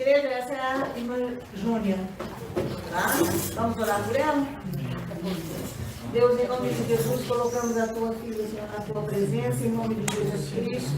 igreja, essa é a irmã Júnia. Tá? Vamos orar por ela? Deus, em nome de Jesus, colocamos a tua filha na tua presença, em nome de Jesus Cristo.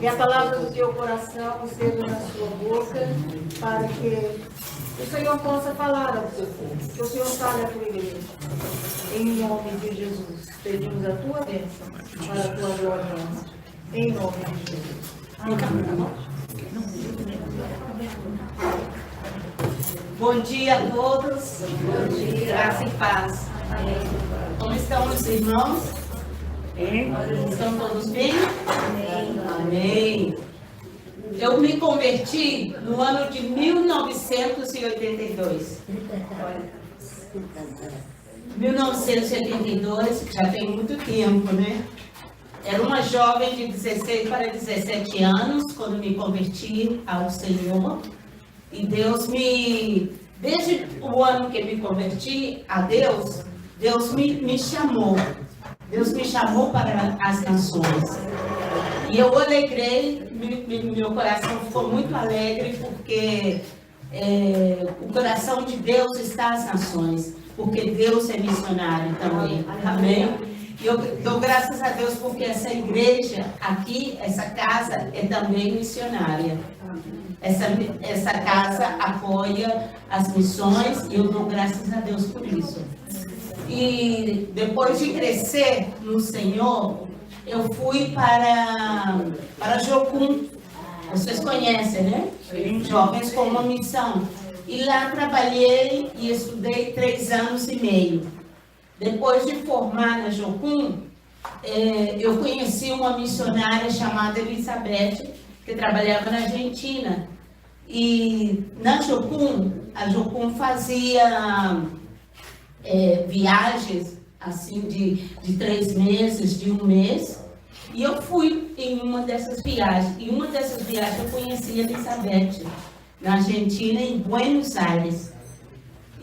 Que a palavra do teu coração esteja na sua boca, para que o Senhor possa falar ao teu povo, que o Senhor fale à tua igreja. Em nome de Jesus, pedimos a tua bênção para a tua glória e honra. Em nome de Jesus. Bom dia a todos. Bom dia. Graça e paz. Como estão os irmãos? Estão todos bem? Amém. Eu me converti no ano de 1982. 1982, já tem muito tempo, né? Era uma jovem de 16 para 17 anos quando me converti ao Senhor. E Deus desde o ano que me converti a Deus, Deus me chamou. Deus me chamou para as nações. E eu alegrei, meu coração ficou muito alegre, porque o coração de Deus está às nações, porque Deus é missionário também. Amém? E eu dou graças a Deus porque essa igreja aqui, essa casa, é também missionária. Essa casa apoia as missões e eu dou graças a Deus por isso. E depois de crescer no Senhor, eu fui para Jocum. Vocês conhecem, né? Jovens com uma missão. E lá trabalhei e estudei 3 anos e meio. Depois de formar na Jocum, eu conheci uma missionária chamada Elizabeth, que trabalhava na Argentina. E na Jocum, a Jocum fazia viagens assim de 3 meses, de 1 mês. E eu fui em uma dessas viagens. E uma dessas viagens eu conheci a Elizabeth, na Argentina, em Buenos Aires.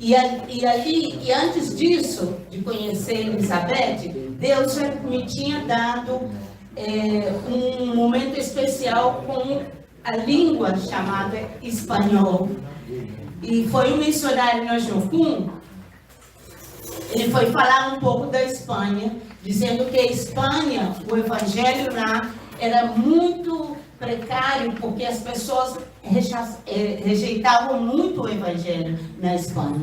E antes disso, de conhecer Elizabeth, Deus já me tinha dado um momento especial com a língua chamada espanhol. E foi um missionário na Jocum, ele foi falar um pouco da Espanha, dizendo que a Espanha, o evangelho lá, era muito precário, porque as pessoas rejeitavam muito o evangelho na Espanha.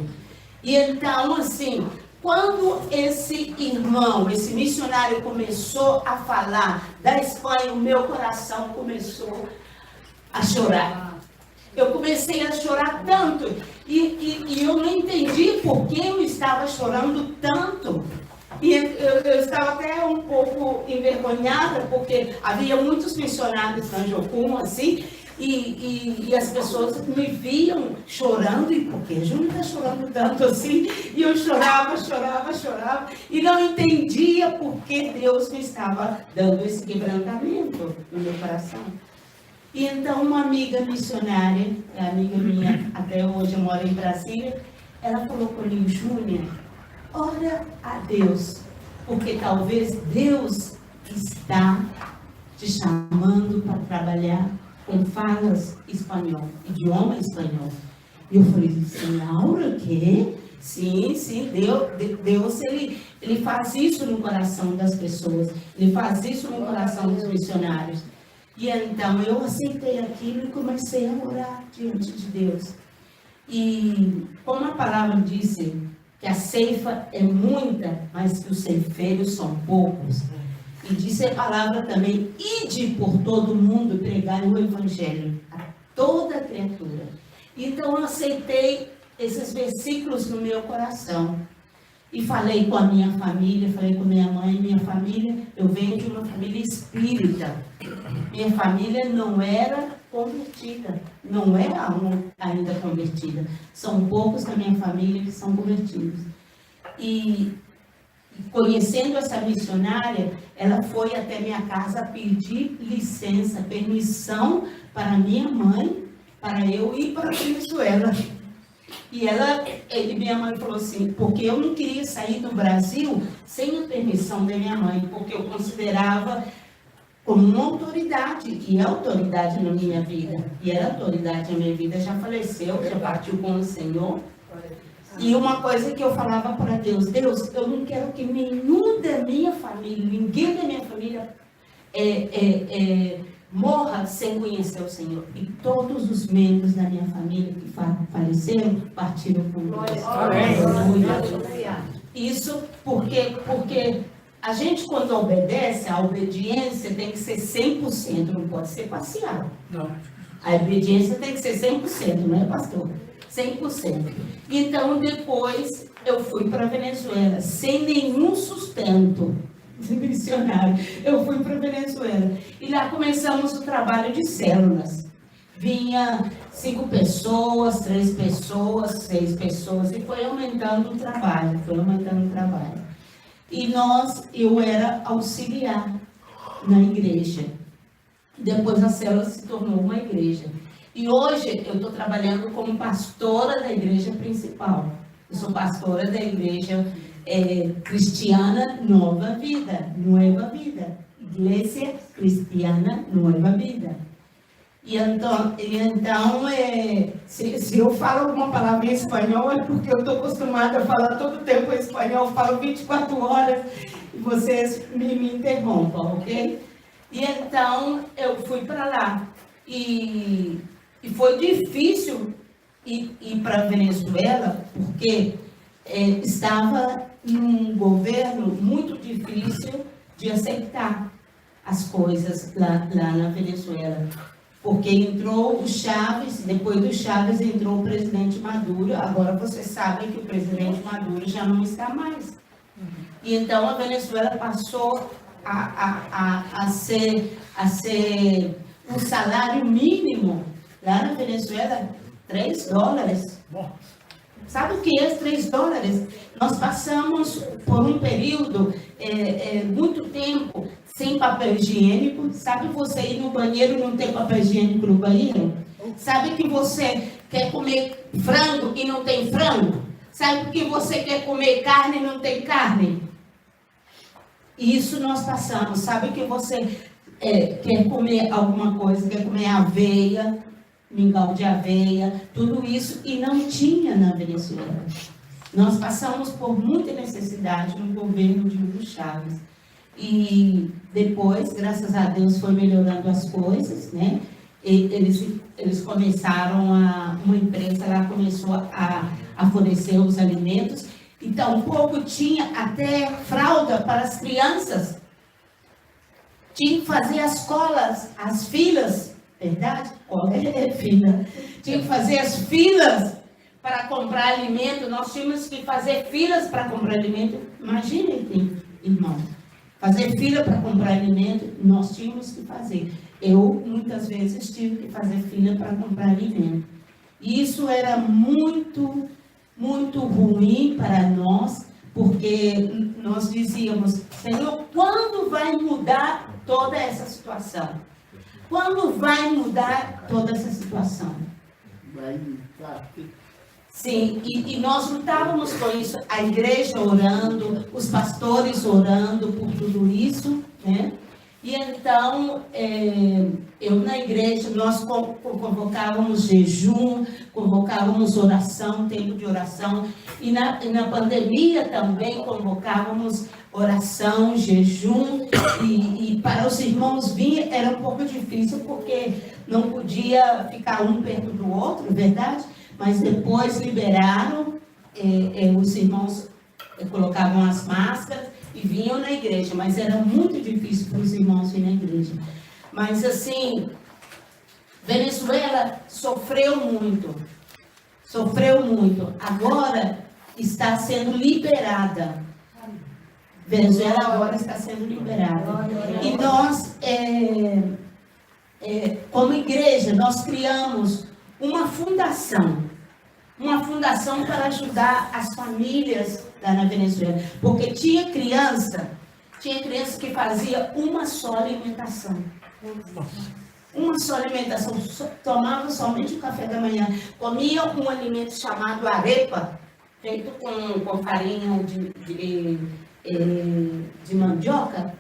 E então, assim, quando esse irmão, esse missionário começou a falar da Espanha, o meu coração começou a chorar. Eu comecei a chorar tanto, e eu não entendi por que eu estava chorando tanto. E eu estava até um pouco envergonhada, porque havia muitos missionários na Jocum, assim, e as pessoas me viam chorando, e por que a Júlia está chorando tanto assim? E eu chorava, e não entendia por que Deus me estava dando esse quebrantamento no meu coração. E então uma amiga missionária, amiga minha, até hoje eu moro em Brasília, ela falou comigo: Júlia, ora a Deus, porque talvez Deus está te chamando para trabalhar com falas espanhol, idioma espanhol. E eu falei assim: Laura, o quê? Sim, Deus ele faz isso no coração das pessoas, ele faz isso no coração dos missionários. E então eu aceitei aquilo e comecei a orar diante de Deus. E como a palavra disse, que a ceifa é muita, mas que os ceifeiros são poucos. E disse a palavra também: ide por todo mundo pregar o evangelho a toda criatura. Então eu aceitei esses versículos no meu coração. E falei com a minha família, falei com minha mãe, minha família. Eu venho de uma família espírita. Minha família não era convertida, não é ainda convertida. São poucos da minha família que são convertidos. E conhecendo essa missionária, ela foi até minha casa pedir licença, permissão para minha mãe, para eu ir para a Venezuela. E minha mãe falou assim, porque eu não queria sair do Brasil sem a permissão da minha mãe, porque eu considerava como uma autoridade, e é autoridade na minha vida, e era autoridade na minha vida, já faleceu, já partiu com o Senhor. E uma coisa que eu falava para Deus, Deus, eu não quero que nenhum da minha família, ninguém da minha família morra sem conhecer o Senhor. E todos os membros da minha família que faleceram, partiram com Deus. Isso porque a gente, quando obedece, a obediência tem que ser 100%, não pode ser parcial. Não. A obediência tem que ser 100%, não é, pastor? 100%. Então, depois, eu fui para a Venezuela, sem nenhum sustento missionário. Eu fui para a Venezuela. E lá começamos o trabalho de células. Vinha 5 pessoas, 3 pessoas, 6 pessoas, e foi aumentando o trabalho, E eu era auxiliar na igreja. Depois a célula se tornou uma igreja. E hoje eu estou trabalhando como pastora da igreja principal. Eu sou pastora da igreja cristiana Nova Vida. Igreja Cristiana Nova Vida. E então se eu falo alguma palavra em espanhol, é porque eu estou acostumada a falar todo o tempo em espanhol, eu falo 24 horas, e vocês me interrompam, ok? E então eu fui para lá. E foi difícil ir para a Venezuela, porque estava num governo muito difícil de aceitar as coisas lá na Venezuela. Porque entrou o Chávez, depois do Chávez entrou o presidente Maduro, agora vocês sabem que o presidente Maduro já não está mais. E então a Venezuela passou a ser um salário mínimo, lá na Venezuela, $3. Sabe o que é $3? Nós passamos por um período, muito tempo, sem papel higiênico. Sabe você ir no banheiro e não ter papel higiênico no banheiro? Sabe que você quer comer frango e não tem frango? Sabe que você quer comer carne e não tem carne? Isso nós passamos. Sabe que você quer comer alguma coisa, quer comer aveia, mingau de aveia, tudo isso, e não tinha na Venezuela. Nós passamos por muita necessidade no governo de Hugo Chávez. E depois, graças a Deus, foi melhorando as coisas, né? Eles começaram uma empresa lá começou a fornecer os alimentos. Então, um pouco tinha até fralda para as crianças. Tinha que fazer as colas, as filas, verdade? Fila. Tinha que fazer as filas para comprar alimento. Nós tínhamos que fazer filas para comprar alimento. Imaginem, irmão. Fazer fila para comprar alimento, nós tínhamos que fazer. Eu, muitas vezes, tive que fazer fila para comprar alimento. E isso era muito, muito ruim para nós, porque nós dizíamos, Senhor, quando vai mudar toda essa situação? Quando vai mudar toda essa situação? Sim, e nós lutávamos com isso, a igreja orando, os pastores orando por tudo isso, né? E então, eu na igreja, nós convocávamos jejum, convocávamos oração, tempo de oração, e na pandemia também convocávamos oração, jejum, e para os irmãos vir era um pouco difícil, porque não podia ficar um perto do outro, verdade? Mas depois liberaram, os irmãos colocavam as máscaras e vinham na igreja, mas era muito difícil para os irmãos vir na igreja. Mas assim, Venezuela sofreu muito, agora está sendo liberada. Venezuela agora está sendo liberada. E nós, como igreja, nós criamos uma fundação para ajudar as famílias lá na Venezuela, porque tinha criança que fazia uma só alimentação, tomava somente o café da manhã, comia um alimento chamado arepa, feito com farinha de mandioca,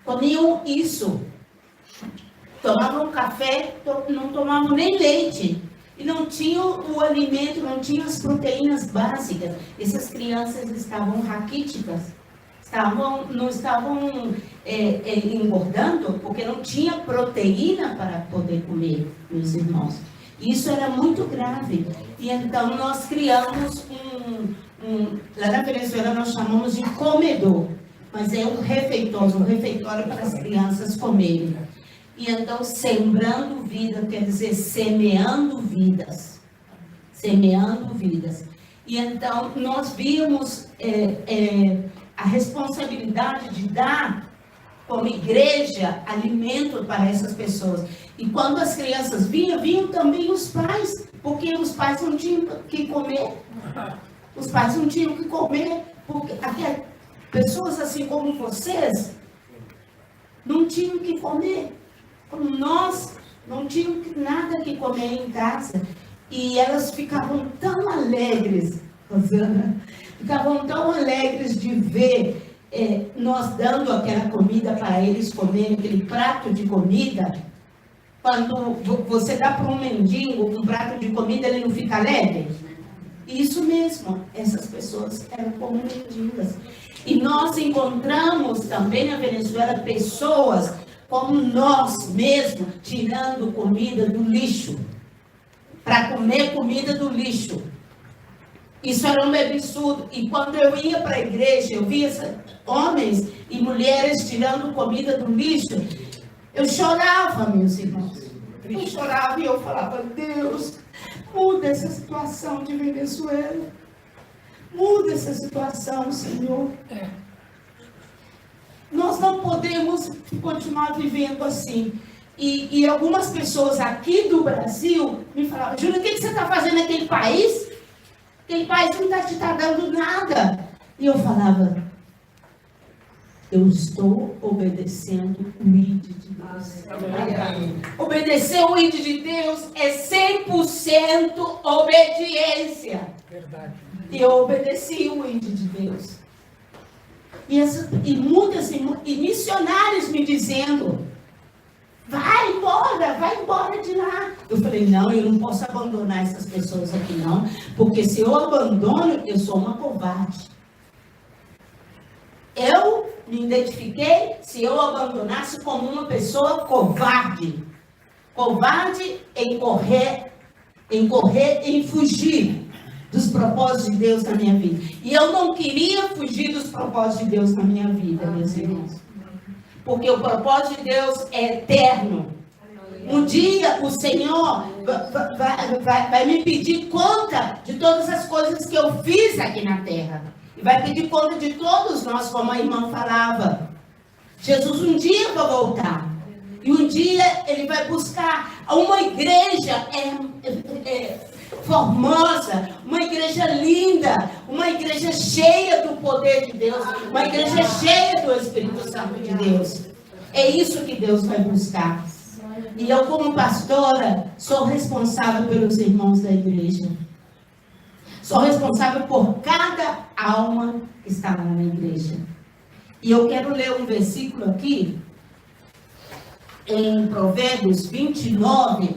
comiam isso. Tomavam café, não tomavam nem leite. E não tinham o alimento, não tinham as proteínas básicas. Essas crianças estavam raquíticas. Não estavam engordando, porque não tinha proteína para poder comer, meus irmãos. Isso era muito grave. E então nós criamos lá na Venezuela nós chamamos de comedor, mas é um refeitório para as crianças comerem. E então, sembrando vida, quer dizer, semeando vidas. Semeando vidas. E então, nós vimos a responsabilidade de dar, como igreja, alimento para essas pessoas. E quando as crianças vinham também os pais, porque os pais não tinham que comer. Os pais não tinham que comer, porque pessoas assim como vocês não tinham que comer. Como nós não tínhamos nada que comer em casa. E elas ficavam tão alegres, Rosana, ficavam tão alegres de ver nós dando aquela comida para eles comerem, aquele prato de comida. Quando você dá para um mendigo um prato de comida, ele não fica alegre? Isso mesmo, essas pessoas eram como mendigas. E nós encontramos também na Venezuela pessoas como nós mesmos, tirando comida do lixo, para comer comida do lixo. Isso era um absurdo. E quando eu ia para a igreja, eu via homens e mulheres tirando comida do lixo, eu chorava, meus irmãos. Eu chorava e eu falava, Deus, muda essa situação de Venezuela. Muda essa situação, Senhor. Nós não podemos continuar vivendo assim. E algumas pessoas aqui do Brasil me falavam, Júlia, o que você está fazendo naquele país? Aquele país não está te dando nada. E eu falava, eu estou obedecendo o ID de Deus. Obedecer o ID de Deus é 100% obediência. Verdade. E eu obedeci o ID de Deus. E missionários me dizendo, vai embora de lá. Eu falei, não, eu não posso abandonar essas pessoas aqui não, porque se eu abandono, eu sou uma covarde. Eu me identifiquei se eu abandonasse como uma pessoa covarde. Covarde em correr, em fugir dos propósitos de Deus na minha vida. E eu não queria fugir dos propósitos de Deus na minha vida, meus irmãos. Porque o propósito de Deus é eterno. Um dia o Senhor vai me pedir conta de todas as coisas que eu fiz aqui na terra. E vai pedir conta de todos nós, como a irmã falava. Jesus um dia vai voltar. E um dia ele vai buscar uma igreja formosa, uma igreja linda, uma igreja cheia do poder de Deus, uma igreja cheia do Espírito Santo de Deus. É isso que Deus vai buscar. E eu, como pastora, sou responsável pelos irmãos da igreja. Sou responsável por cada alma que está lá na igreja. E eu quero ler um versículo aqui, em Provérbios 29,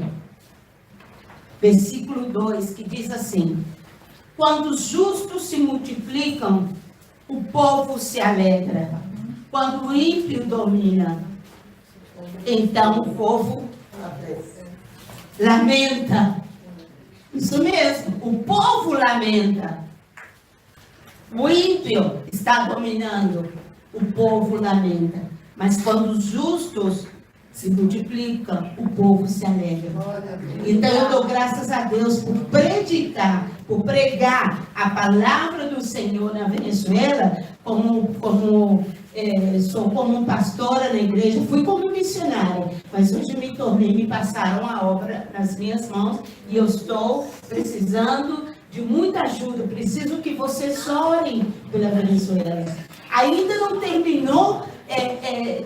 versículo 2, que diz assim: quando os justos se multiplicam, o povo se alegra. Quando o ímpio domina, então o povo lamenta. Isso mesmo, o povo lamenta. O ímpio está dominando, o povo lamenta. Mas quando os justos se multiplicam, o povo se alegra. Então eu dou graças a Deus por predicar, por pregar a palavra do Senhor na Venezuela, sou como pastora na igreja, fui como missionária, mas hoje me passaram a obra nas minhas mãos e eu estou precisando de muita ajuda. Preciso que vocês orem pela Venezuela. Ainda não terminou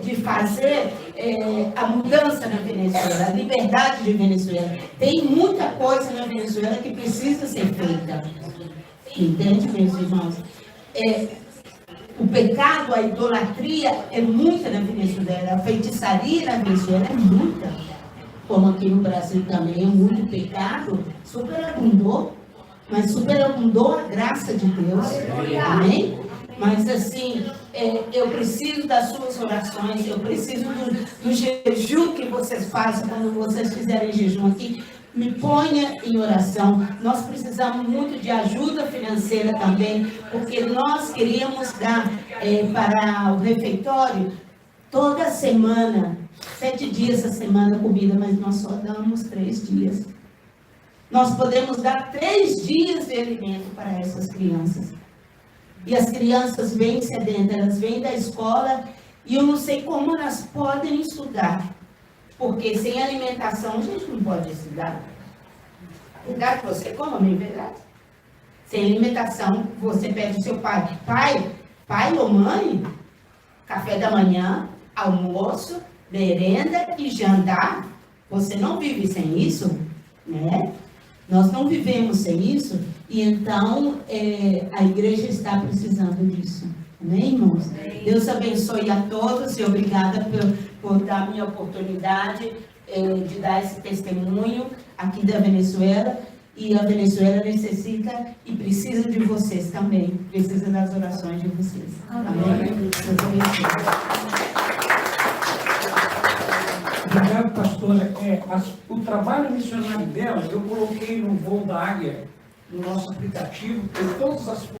de fazer a mudança na Venezuela, a liberdade de Venezuela. Tem muita coisa na Venezuela que precisa ser feita. Entende, meus irmãos? O pecado, a idolatria é muita na Venezuela, a feitiçaria na Venezuela é muita. Como aqui no Brasil também é muito pecado, superabundou, mas superabundou a graça de Deus. Amém? Mas assim, eu preciso das suas orações, eu preciso do jejum que vocês fazem quando vocês fizerem jejum aqui. Me ponha em oração. Nós precisamos muito de ajuda financeira também, porque nós queríamos dar para o refeitório toda semana, 7 dias a semana comida, mas nós só damos 3 dias. Nós podemos dar 3 dias de alimento para essas crianças. E as crianças vêm sedentas, elas vêm da escola e eu não sei como elas podem estudar. Porque sem alimentação a gente não pode estudar. Verdade que você come, não é verdade? Sem alimentação, você pede ao seu pai, pai ou mãe, café da manhã, almoço, merenda e jantar. Você não vive sem isso, né? Nós não vivemos sem isso, e então a igreja está precisando disso. Amém, irmãos? Amém. Deus abençoe a todos e obrigada por dar a minha oportunidade de dar esse testemunho aqui da Venezuela. E a Venezuela necessita e precisa de vocês também. Precisa das orações de vocês. Amém? Deus abençoe. Obrigado, pastora. O trabalho missionário dela, eu coloquei no voo da Águia, no nosso aplicativo, em todas as